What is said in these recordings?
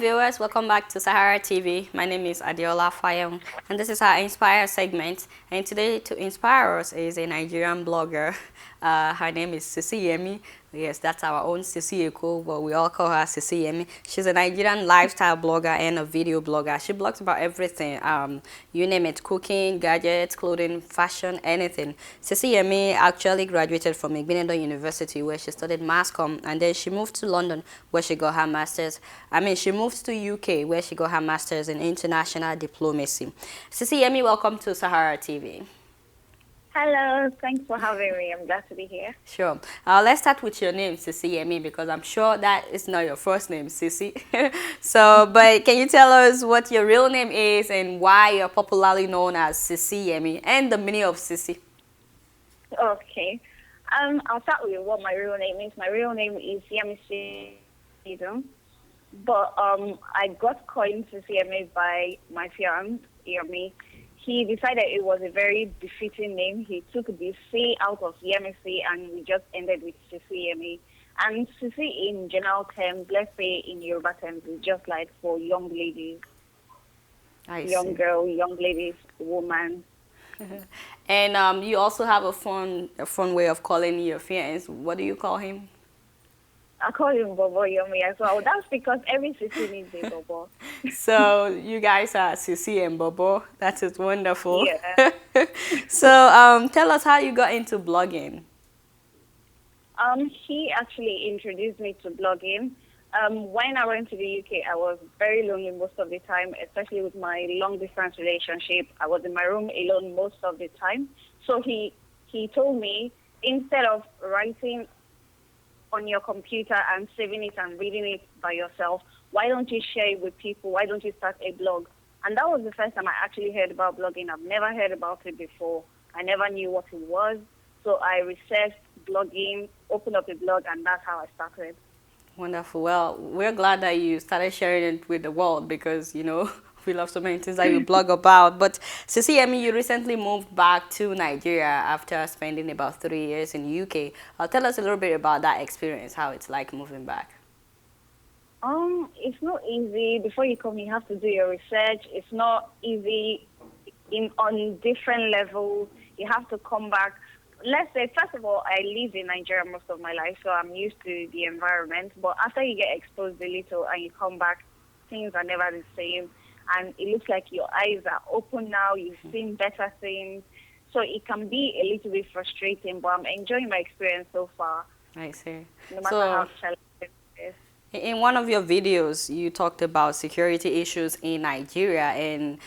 viewers, welcome back to Sahara TV. My name is Adiola Fayong and this is our Inspire segment. And today to inspire us is a Nigerian blogger. Her name is Sisi Yemmie. Yes, that's our own Sisi Eko, but we all call her Sisi Yemmie. She's a Nigerian lifestyle blogger and a video blogger. She blogs about everything, you name it, cooking, gadgets, clothing, fashion, anything. Sisi Yemmie actually graduated from Igbenedon University where she studied mass comm, and then she moved to London where she got her master's. She moved to UK where she got her master's in international diplomacy. Sisi Yemmie, welcome to Sahara TV. Hello, thanks for having me. I'm glad to be here. Sure. Let's start with your name, Sisi Yemmie, because I'm sure that is not your first name, Sisi. But can you tell us what your real name is and why you're popularly known as Sisi Yemmie and the meaning of Sisi? Okay. I'll start with what my real name is. My real name is Yemmi, but I got coined Sisi Yemmie by my fiance, Yemmi. He decided it was a very befitting name. He took the C out of Yemmi and we just ended with Sisi Yemmie. And Sisi in general terms, let's say in Yoruba terms, is just like for young ladies. Young girl, young ladies, woman. And you also have a fun way of calling your fiance. What do you call him? I call him Bobo Yemmi as well. That's because every Sisi needs a Bobo. So you guys are Sisi and Bobo. That is wonderful. Yeah. So tell us how you got into blogging. He actually introduced me to blogging. When I went to the UK, I was very lonely most of the time, especially with my long-distance relationship. I was in my room alone most of the time. So he told me, instead of writing on your computer and saving it and reading it by yourself, why don't you share it with people? Why don't you start a blog? And that was the first time I actually heard about blogging. I've never heard about it before. I never knew what it was. So I researched blogging, opened up a blog, and that's how I started. Wonderful. Well, we're glad that you started sharing it with the world because, you know, we love so many things that you blog about. But Sisi Yemmie, you recently moved back to Nigeria after spending about 3 years in the UK. Tell us a little bit about that experience, how it's like moving back. It's not easy. Before you come, you have to do your research. It's not easy on different levels. You have to come back. Let's say, first of all, I lived in Nigeria most of my life, so I'm used to the environment. But after you get exposed a little and you come back, things are never the same. And it looks like your eyes are open now. You've seen better things. So it can be a little bit frustrating, but I'm enjoying my experience so far. I see. No matter how challenging it is. In one of your videos, you talked about security issues in Nigeria, and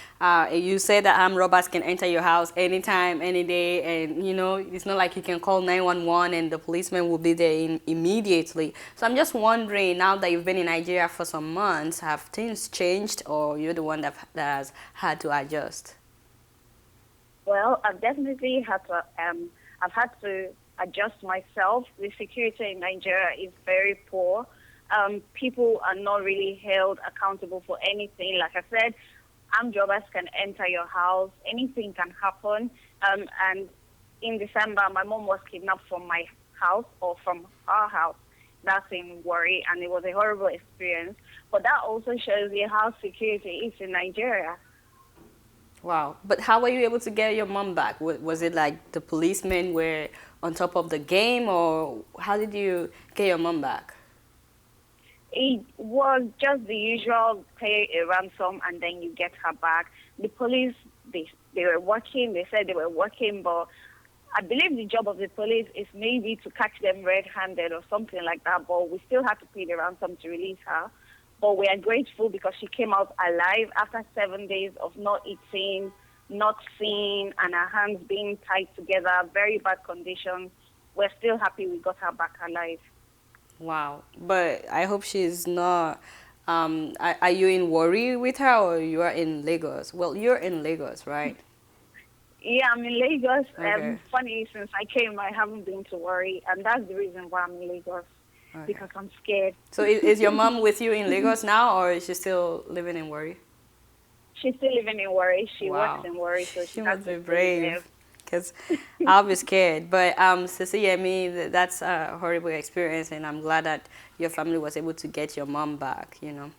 you said that armed robbers can enter your house anytime, any day, and you know it's not like you can call 911 and the policeman will be there immediately. So I'm just wondering, now that you've been in Nigeria for some months, have things changed, or you're the one that has had to adjust? Well, I've definitely had to. I've had to adjust myself. The security in Nigeria is very poor. People are not really held accountable for anything. Like I said, armed robbers can enter your house. Anything can happen. And in December, my mom was kidnapped from my house or from our house. That's in Warri, and it was a horrible experience. But that also shows you how security is in Nigeria. Wow. But how were you able to get your mom back? Was it like the policemen were on top of the game, or how did you get your mom back? It was just the usual pay a ransom and then you get her back. The police, they were working. They said they were working, but I believe the job of the police is maybe to catch them red-handed or something like that. But we still had to pay the ransom to release her. But we are grateful because she came out alive after 7 days of not eating, not seeing, and her hands being tied together, very bad conditions. We're still happy we got her back alive. Wow. But I hope she's not... are you in Warri with her, or you are in Lagos? Well, you're in Lagos, right? Yeah, I'm in Lagos. Okay. Funny, since I came, I haven't been to Warri, and that's the reason why I'm in Lagos, because I'm scared. So is your mom with you in Lagos now, or is she still living in Warri? She's still living in Warri. She Wow. works in Warri, so She must be brave, because I'll be scared. But Sisi Yemmie, that's a horrible experience, and I'm glad that your family was able to get your mom back, you know.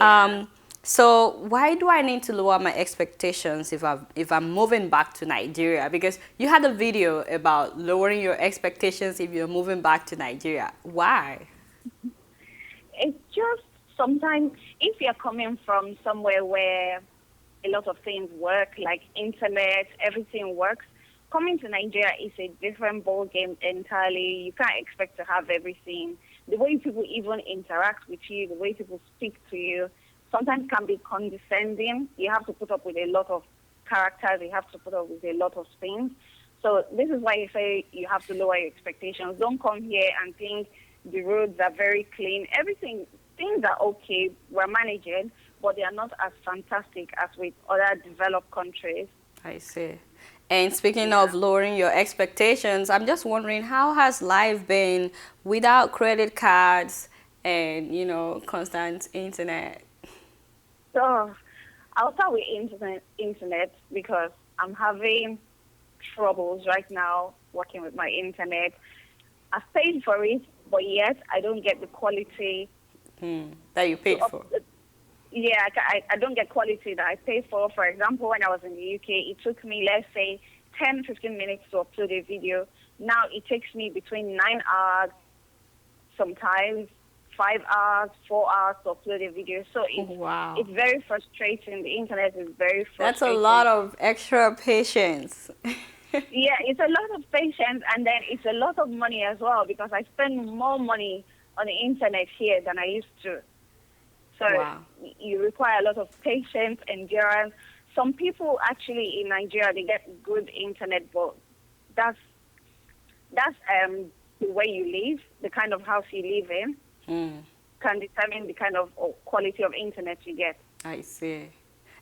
Yeah. So why do I need to lower my expectations if I'm moving back to Nigeria? Because you had a video about lowering your expectations if you're moving back to Nigeria. Why? It's just sometimes if you're coming from somewhere where a lot of things work, like internet, everything works, coming to Nigeria is a different ball game entirely. You can't expect to have everything. The way people even interact with you, the way people speak to you, sometimes can be condescending. You have to put up with a lot of characters. You have to put up with a lot of things. So this is why you say you have to lower your expectations. Don't come here and think the roads are very clean. Everything, things are okay. We're managing, but they are not as fantastic as with other developed countries. I see. And speaking Yeah. of lowering your expectations, I'm just wondering how has life been without credit cards and, constant internet? So I'll start with internet because I'm having troubles right now working with my internet. I've paid for it, but yet I don't get the quality That you to paid up. for? Yeah, I don't get quality that I pay for. For example, when I was in the UK, it took me, let's say, 10, 15 minutes to upload a video. Now it takes me between 9 hours, sometimes 5 hours, 4 hours to upload a video. So Wow. it's very frustrating. The internet is very That's a lot frustrating. of extra patience. Yeah, it's a lot of patience and then it's a lot of money as well because I spend more money on the internet here than I used to. So Wow. you require a lot of patience, endurance. Some people actually in Nigeria they get good internet, but that's the way you live, the kind of house you live in, Mm, can determine the kind of quality of internet you get. I see.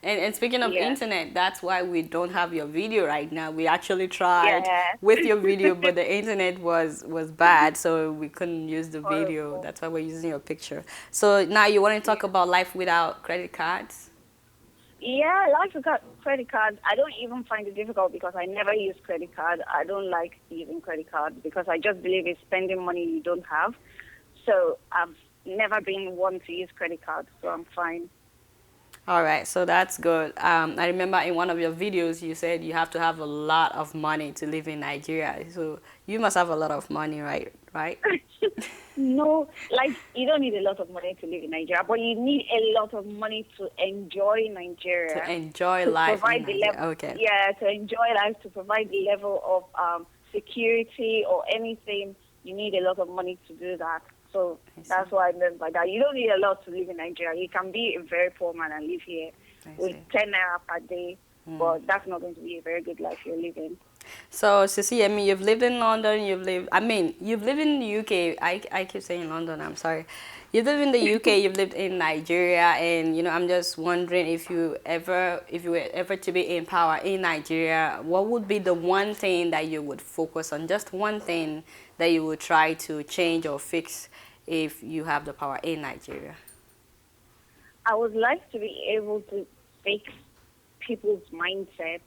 And speaking of Yeah, internet, that's why we don't have your video right now. We actually tried yeah, with your video, but the internet was bad, so we couldn't use the video. horrible. That's why we're using your picture. So now you want to Yeah. talk about life without credit cards? Yeah, I like to cut credit cards. I don't even find it difficult because I never use credit card. I don't like using credit cards because I just believe it's spending money you don't have. So I've never been one to use credit cards, so I'm fine. All right, so that's good. I remember in one of your videos you said you have to have a lot of money to live in Nigeria. So you must have a lot of money, right? Right? No, like you don't need a lot of money to live in Nigeria, but you need a lot of money to enjoy To Nigeria, enjoy to life in provide the Nigeria. level, Okay. yeah, to enjoy life, to provide the level of security or anything. You need a lot of money to do that. So I see. that's what I meant by that. You don't need a lot to live in Nigeria. You can be a very poor man and live here I with see. 10 naira per day, but that's not going to be a very good life you're living. So, Sisi Yemmie, you've lived in London, you've lived in the UK. I keep saying London, I'm sorry. You've lived in the UK, you've lived in Nigeria, and, I'm just wondering if you were ever to be in power in Nigeria, what would be the one thing that you would focus on? Just one thing that you would try to change or fix if you have the power in Nigeria. I would like to be able to fix people's mindsets.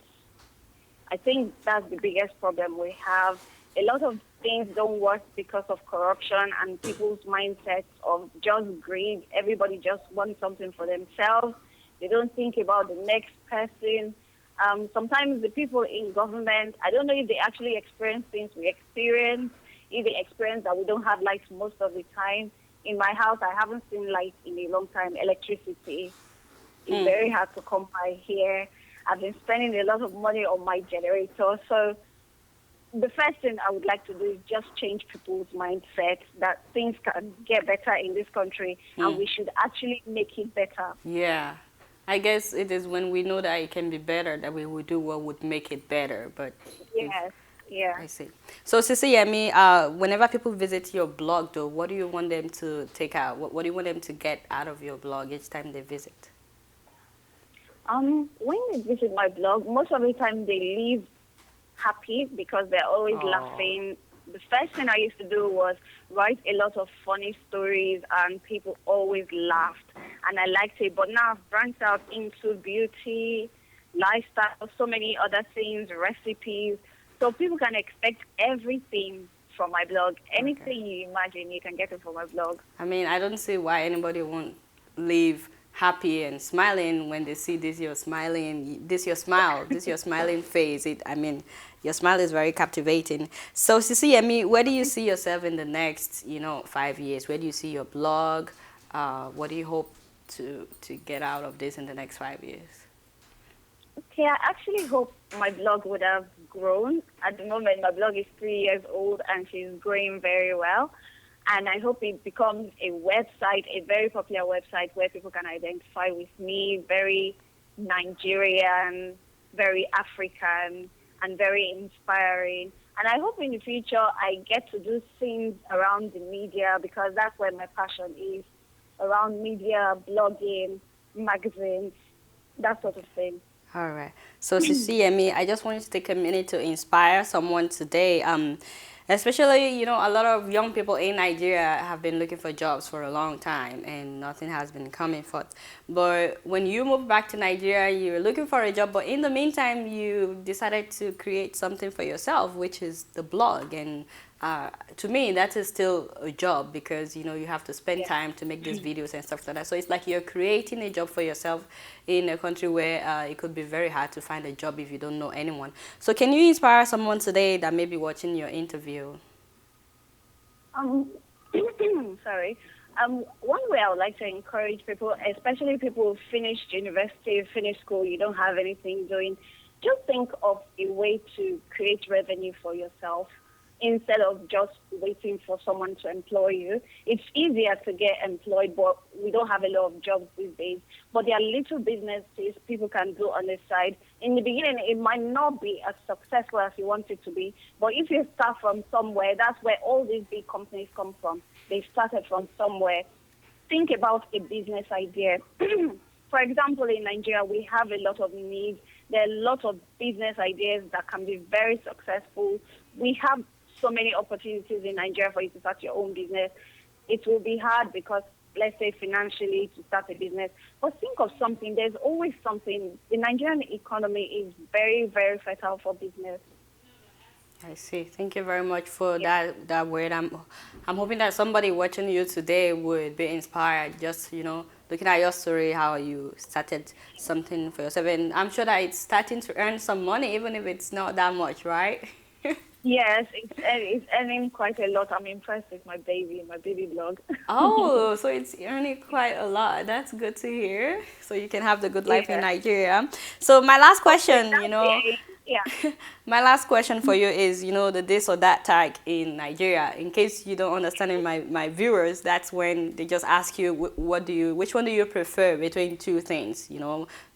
I think that's the biggest problem we have. A lot of things don't work because of corruption and people's mindsets of just greed. Everybody just wants something for themselves. They don't think about the next person. Sometimes the people in government, I don't know if they actually experience things we experience, if they experience that we don't have lights most of the time. In my house, I haven't seen light in a long time, electricity. It's very hard to come by here. I've been spending a lot of money on my generator. So the first thing I would like to do is just change people's mindset that things can get better in this country and we should actually make it better. Yeah. I guess it is when we know that it can be better that we will do what would make it better. But if Yes, yeah. I see. So, Sisi Yemmie, whenever people visit your blog, though, what do you want them to take out? What do you want them to get out of your blog each time they visit? When they visit my blog, most of the time they leave happy because they're always Oh, laughing. The first thing I used to do was write a lot of funny stories and people always laughed and I liked it. But now I've branched out into beauty, lifestyle, so many other things, recipes. So people can expect everything from my blog. okay. Anything you imagine, you can get it from my blog. I mean, I don't see why anybody won't live happy and smiling when they see this your smiling, this your smile, this your smiling face. I mean, your smile is very captivating. So Sisi Yemmie, where do you see yourself in the next, 5 years? Where do you see your blog? What do you hope to get out of this in the next 5 years? Okay, I actually hope my blog would have grown. At the moment, my blog is 3 years old and she's growing very well. And I hope it becomes a website, a very popular website where people can identify with me, very Nigerian, very African, and very inspiring. And I hope in the future I get to do things around the media because that's where my passion is, around media, blogging, magazines, that sort of thing. All right. So, Sisi Yemmie, I just wanted to take a minute to inspire someone today. Especially, a lot of young people in Nigeria have been looking for jobs for a long time and nothing has been coming forth. But when you moved back to Nigeria, you were looking for a job, but in the meantime, you decided to create something for yourself, which is the blog. And to me, that is still a job because, you have to spend time to make these videos and stuff like that. So it's like you're creating a job for yourself in a country where it could be very hard to find a job if you don't know anyone. So can you inspire someone today that may be watching your interview? Sorry. One way I would like to encourage people, especially people who finished university, finished school, you don't have anything doing, just think of a way to create revenue for yourself instead of just waiting for someone to employ you. It's easier to get employed, but we don't have a lot of jobs these days. But there are little businesses people can do on the side. In the beginning, it might not be as successful as you want it to be, but if you start from somewhere, that's where all these big companies come from. They started from somewhere. Think about a business idea. For example, in Nigeria, we have a lot of needs. There are a lot of business ideas that can be very successful. We have so many opportunities in Nigeria for you to start your own business. It will be hard because, let's say, financially to start a business. But think of something. There's always something. The Nigerian economy is very, very fertile for business. I see. Thank you very much for that word. I'm hoping that somebody watching you today would be inspired. Just looking at your story, how you started something for yourself, and I'm sure that it's starting to earn some money, even if it's not that much, right? Yes, it's earning quite a lot. I'm impressed with my baby blog. Oh, so it's earning quite a lot. That's good to hear. So you can have the good life in Nigeria. So my last question, Yeah. my last question for you is, the this or that tag in Nigeria. In case you don't understand it, my viewers, that's when they just ask you, which one do you prefer between two things,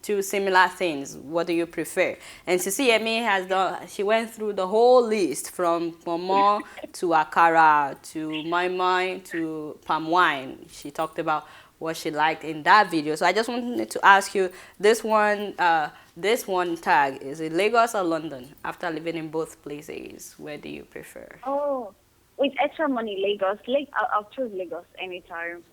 two similar things? What do you prefer? And Sisi Yemmie she went through the whole list from momo to akara to mai to palm wine. She talked about what she liked in that video. So I just wanted to ask you, this one tag, is it Lagos or London? After living in both places, where do you prefer? Oh, with extra money, Lagos. I'll choose Lagos anytime.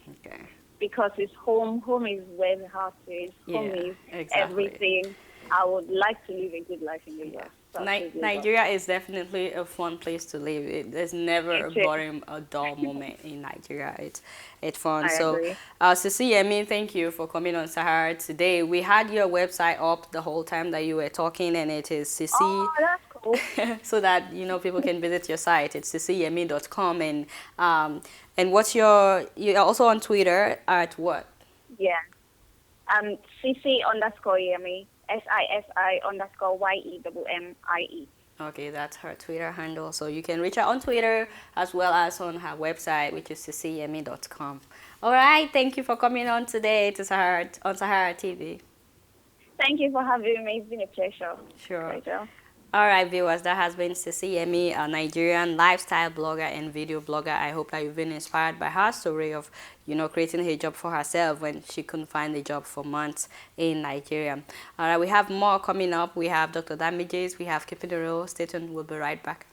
Okay. Because it's home. Home is where the heart is. Home is everything. I would like to live a good life in Lagos. So Nigeria is definitely a fun place to live. There's never a boring, a dull moment in Nigeria. It's fun. I agree. Sisi Yemmie, thank you for coming on Sahara today. We had your website up the whole time that you were talking, and it is Sisi. Oh, that's cool. So that people can visit your site. It's sisiyemmie.com, and you're also on Twitter at what? Yeah. Sisi_Yemmie. SISI_YEMMIE. Okay, that's her Twitter handle. So you can reach her on Twitter as well as on her website, which is sisiyemmie.com. All right, thank you for coming on today to Sahara TV. Thank you for having me. It's been a pleasure. Sure. Pleasure. All right, viewers, that has been Sisi Yemmie, a Nigerian lifestyle blogger and video blogger. I hope that you've been inspired by her story of, creating a job for herself when she couldn't find a job for months in Nigeria. All right, we have more coming up. We have Dr. Damages. We have Keeping It Real. Stay tuned. We'll be right back.